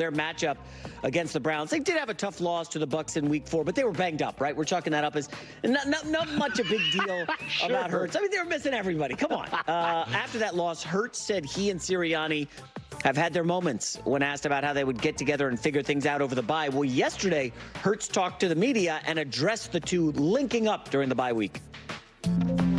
their matchup against the Browns. They did have a tough loss to the Bucs in Week 4, but they were banged up, right? We're chalking that up as not much a big deal Sure. about Hurts. I mean, they were missing everybody. Come on. After that loss, Hurts said he and Sirianni have had their moments when asked about how they would get together and figure things out over the bye. Well, yesterday, Hurts talked to the media and addressed the two linking up during the bye week.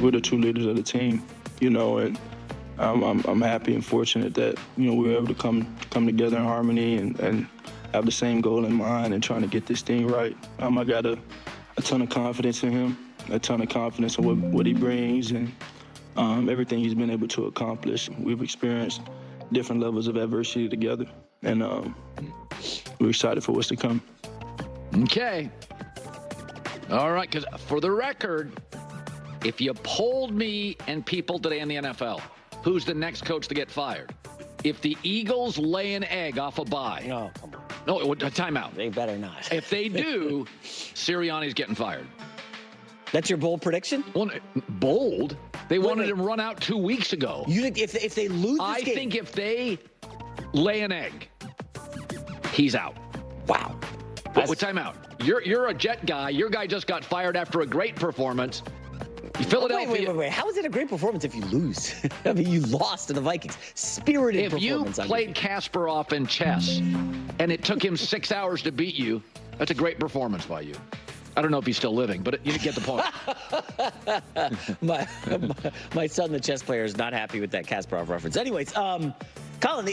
We're the two leaders of the team, and I'm happy and fortunate that, we were able to come together in harmony and have the same goal in mind and trying to get this thing right. I got a ton of confidence in him, a ton of confidence in what he brings and everything he's been able to accomplish. We've experienced different levels of adversity together, and we're excited for what's to come. Okay. All right, because for the record, if you polled me and people today in the NFL, who's the next coach to get fired? If the Eagles lay an egg off a bye. Oh, come on. No, timeout. They better not. If they do, Sirianni's getting fired. That's your bold prediction? Well, bold? They wanted wait. him run out 2 weeks ago. You think if they lose this I game? think if they lay an egg, he's out. Wow. But with timeout. You're a Jet guy. Your guy just got fired after a great performance. Philadelphia. Wait. How is it a great performance if you lose? I mean, you lost to the Vikings. Spirited performance. If you played Kasparov in chess and it took him 6 hours to beat you, that's a great performance by you. I don't know if he's still living, but you get the point. my son, the chess player, is not happy with that Kasparov reference. Anyways, Colin,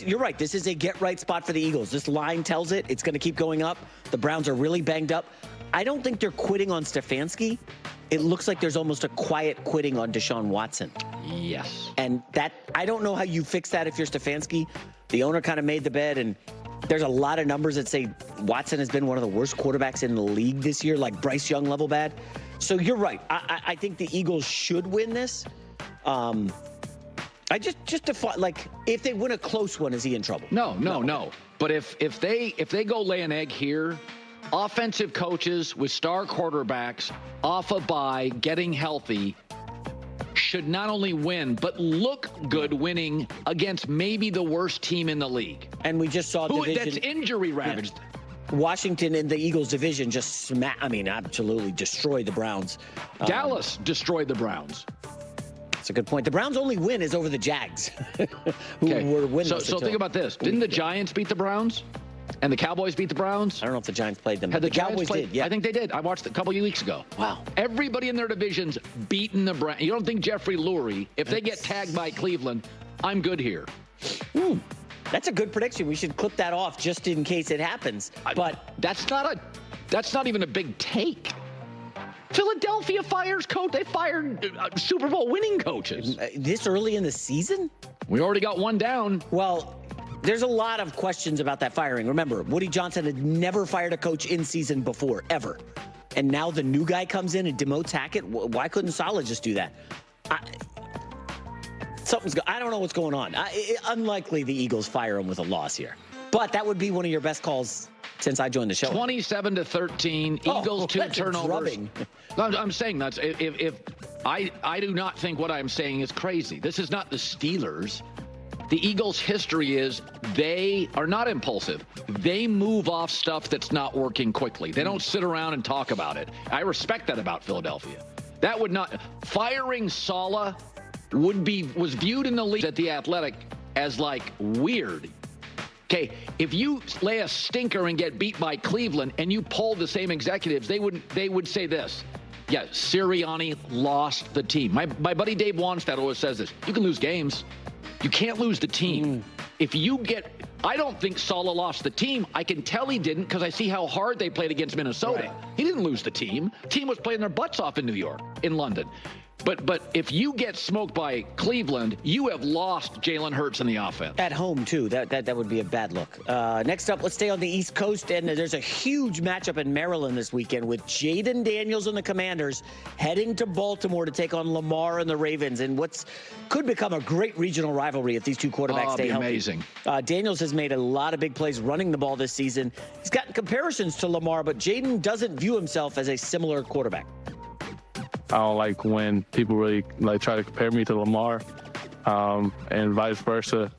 you're right. This is a get-right spot for the Eagles. This line tells it. It's going to keep going up. The Browns are really banged up. I don't think they're quitting on Stefanski. It looks like there's almost a quiet quitting on Deshaun Watson. Yes. And I don't know how you fix that if you're Stefanski. The owner kind of made the bed, and there's a lot of numbers that say Watson has been one of the worst quarterbacks in the league this year, like Bryce Young level bad. So you're right. I think the Eagles should win this. I just like, if they win a close one, is he in trouble? No. But if they go lay an egg here, offensive coaches with star quarterbacks off a bye, getting healthy, should not only win, but look good winning against maybe the worst team in the league. And we just saw division. That's injury ravaged. Yeah. Washington in the Eagles division just absolutely destroyed the Browns. Dallas destroyed the Browns. That's a good point. The Browns' only win is over the Jags, who were winless. So think about this. Didn't the Giants beat the Browns? And the Cowboys beat the Browns? I don't know if the Giants played them. The Cowboys played? did, yeah. I think they did. I watched a couple of weeks ago. Wow. Everybody in their division's beaten the Browns. You don't think Jeffrey Lurie, if they get tagged by Cleveland, I'm good here. That's a good prediction. We should clip that off just in case it happens. But that's not even a big take. Philadelphia fires coach. They fired Super Bowl winning coaches. This early in the season? We already got one down. Well, there's a lot of questions about that firing. Remember, Woody Johnson had never fired a coach in season before, ever. And now the new guy comes in and demotes Hackett. Why couldn't Saleh just do that? I don't know what's going on. Unlikely the Eagles fire him with a loss here. But that would be one of your best calls since I joined the show. 27-13, Eagles 2 turnovers. I'm saying that's if I do not think what I'm saying is crazy. This is not the Steelers. The Eagles' history is they are not impulsive. They move off stuff that's not working quickly. They don't sit around and talk about it. I respect that about Philadelphia. That would not firing Saleh was viewed in the league at The Athletic as like weird. Okay, if you lay a stinker and get beat by Cleveland and you poll the same executives, they would say this. Yeah, Sirianni lost the team. My buddy Dave Wanstead always says this. You can lose games. You can't lose the team. I don't think Saleh lost the team. I can tell he didn't because I see how hard they played against Minnesota. Right. He didn't lose the team. The team was playing their butts off in New York, in London. But if you get smoked by Cleveland, you have lost Jalen Hurts in the offense. At home, too. That would be a bad look. Next up, let's stay on the East Coast. And there's a huge matchup in Maryland this weekend with Jaden Daniels and the Commanders heading to Baltimore to take on Lamar and the Ravens in what's could become a great regional rivalry if these two quarterbacks stay healthy. Amazing. Daniels has made a lot of big plays running the ball this season. He's gotten comparisons to Lamar, but Jaden doesn't view himself as a similar quarterback. I don't like when people really try to compare me to Lamar. and vice versa.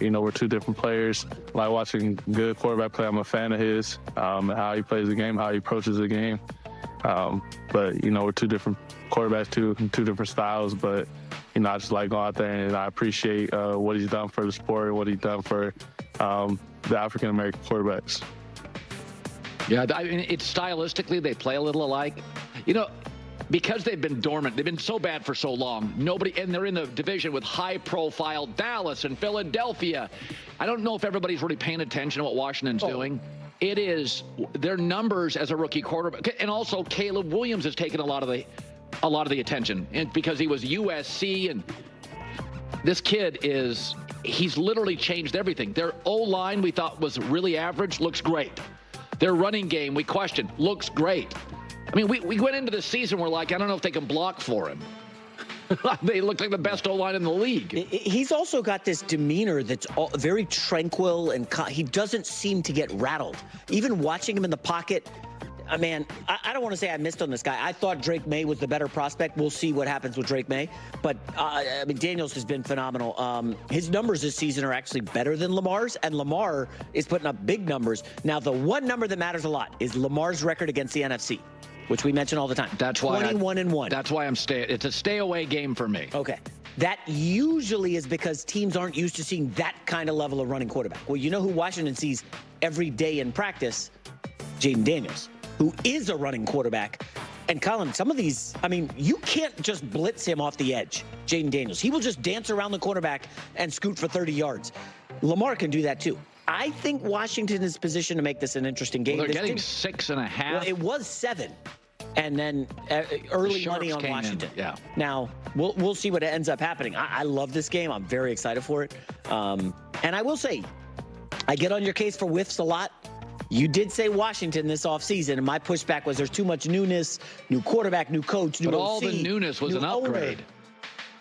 We're two different players. I like watching good quarterback play. I'm a fan of his, how he plays the game, how he approaches the game. But we're two different quarterbacks, two different styles. But I just like going out there, and I appreciate what he's done for the sport and what he's done for the African American quarterbacks. Yeah, I mean, it's stylistically they play a little alike. Because they've been dormant, they've been so bad for so long. And they're in the division with high-profile Dallas and Philadelphia. I don't know if everybody's really paying attention to what Washington's doing. It is their numbers as a rookie quarterback, and also Caleb Williams has taken a lot of the attention, and because he was USC, and this kid he's literally changed everything. Their O-line we thought was really average, looks great. Their running game we questioned, looks great. I mean, we went into the season, we're like, I don't know if they can block for him. They look like the best O-line in the league. He's also got this demeanor that's very tranquil, and he doesn't seem to get rattled. Even watching him in the pocket, man, I don't want to say I missed on this guy. I thought Drake May was the better prospect. We'll see what happens with Drake May. But, Daniels has been phenomenal. His numbers this season are actually better than Lamar's, and Lamar is putting up big numbers. Now, the one number that matters a lot is Lamar's record against the NFC, which we mention all the time. That's why 21-1. That's why it's a stay-away game for me. Okay. That usually is because teams aren't used to seeing that kind of level of running quarterback. Well, you know who Washington sees every day in practice? Jaden Daniels, who is a running quarterback. And Colin, some of these, you can't just blitz him off the edge, Jaden Daniels. He will just dance around the quarterback and scoot for 30 yards. Lamar can do that too. I think Washington is positioned to make this an interesting game. Well, they're getting 6.5. Well, it was 7. And then early money on Washington. Yeah. Now, we'll see what ends up happening. I love this game. I'm very excited for it. And I will say, I get on your case for whiffs a lot. You did say Washington this offseason, and my pushback was there's too much newness, new quarterback, new coach, new But OC, all the newness was an upgrade.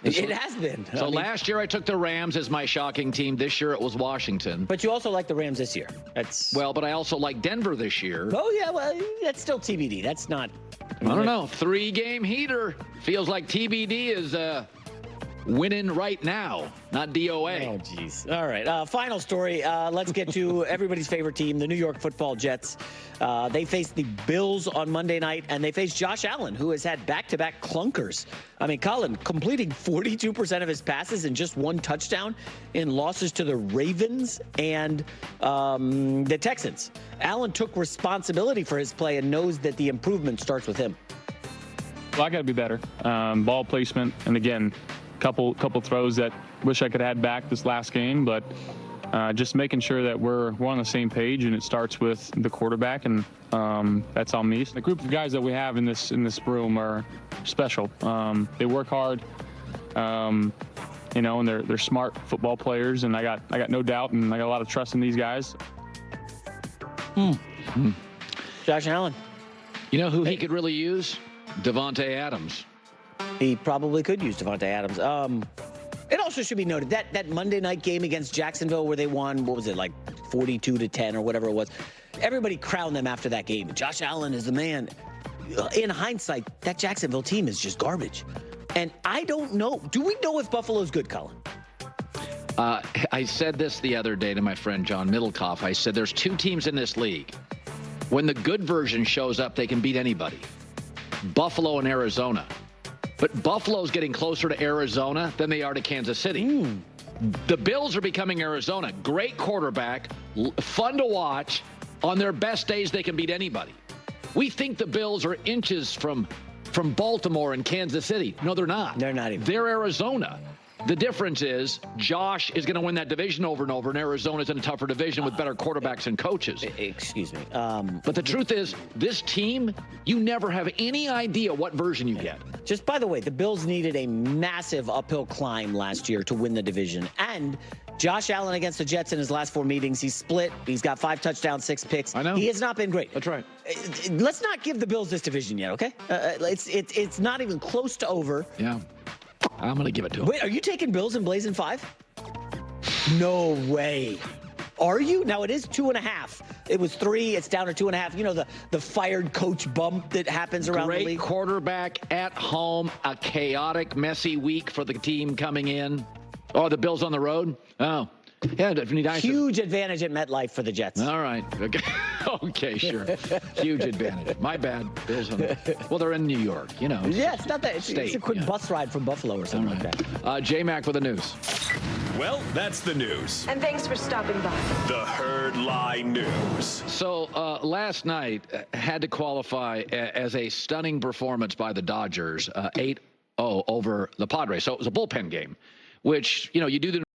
It has been. So last year I took the Rams as my shocking team. This year it was Washington. But you also like the Rams this year. But I also like Denver this year. Oh, yeah, well, that's still TBD. That's not. I don't know. 3-game heater. Feels like TBD is winning right now, not DOA. Oh, jeez. All right. Final story. Let's get to everybody's favorite team, the New York Football Jets. They faced the Bills on Monday night, and they faced Josh Allen, who has had back-to-back clunkers. Colin, completing 42% of his passes and just 1 touchdown in losses to the Ravens and the Texans. Allen took responsibility for his play and knows that the improvement starts with him. Well, I got to be better. Ball placement, and again, couple throws that wish I could have had back this last game, but just making sure that we're on the same page, and it starts with the quarterback, and that's on me. The group of guys that we have in this room are special. They work hard, and they're smart football players, and I got no doubt, and I got a lot of trust in these guys. Josh Allen. You know who he could really use? Davante Adams. He probably could use Davante Adams. It also should be noted that Monday night game against Jacksonville where they won, 42-10 or whatever it was. Everybody crowned them after that game. Josh Allen is the man. In hindsight, that Jacksonville team is just garbage. And I don't know. Do we know if Buffalo's good, Colin? I said this the other day to my friend John Middlecoff. I said there's 2 teams in this league. When the good version shows up, they can beat anybody. Buffalo and Arizona. But Buffalo's getting closer to Arizona than they are to Kansas City. The Bills are becoming Arizona. Great quarterback, fun to watch. On their best days, they can beat anybody. We think the Bills are inches from Baltimore and Kansas City. No, they're not. They're not even. They're Arizona. The difference is Josh is going to win that division over and over, and Arizona's in a tougher division with better quarterbacks and coaches. Excuse me. But the truth is, this team, you never have any idea what version you get. Just by the way, the Bills needed a massive uphill climb last year to win the division. And Josh Allen against the Jets in his last 4 meetings, he's split. He's got 5 touchdowns, 6 picks. I know. He has not been great. That's right. Let's not give the Bills this division yet, okay? It's not even close to over. Yeah. I'm going to give it to him. Wait, are you taking Bills and Blaze in 5? No way. Are you? Now, it is 2.5. It was 3. It's down to 2.5. You know, the fired coach bump that happens around the league. Great quarterback at home, a chaotic, messy week for the team coming in. Oh, the Bills on the road? Oh. Yeah, nice. Huge advantage at MetLife for the Jets. All right. Okay, okay, sure. Huge advantage. My bad. Bills on the, well, they're in New York, you know. Yeah, it's not that. It's a quick bus ride from Buffalo or something like that. J-Mac with the news. Well, that's the news. And thanks for stopping by. The Herd Lie News. So last night had to qualify as a stunning performance by the Dodgers, 8-0 over the Padres. So it was a bullpen game, which, you know, you do the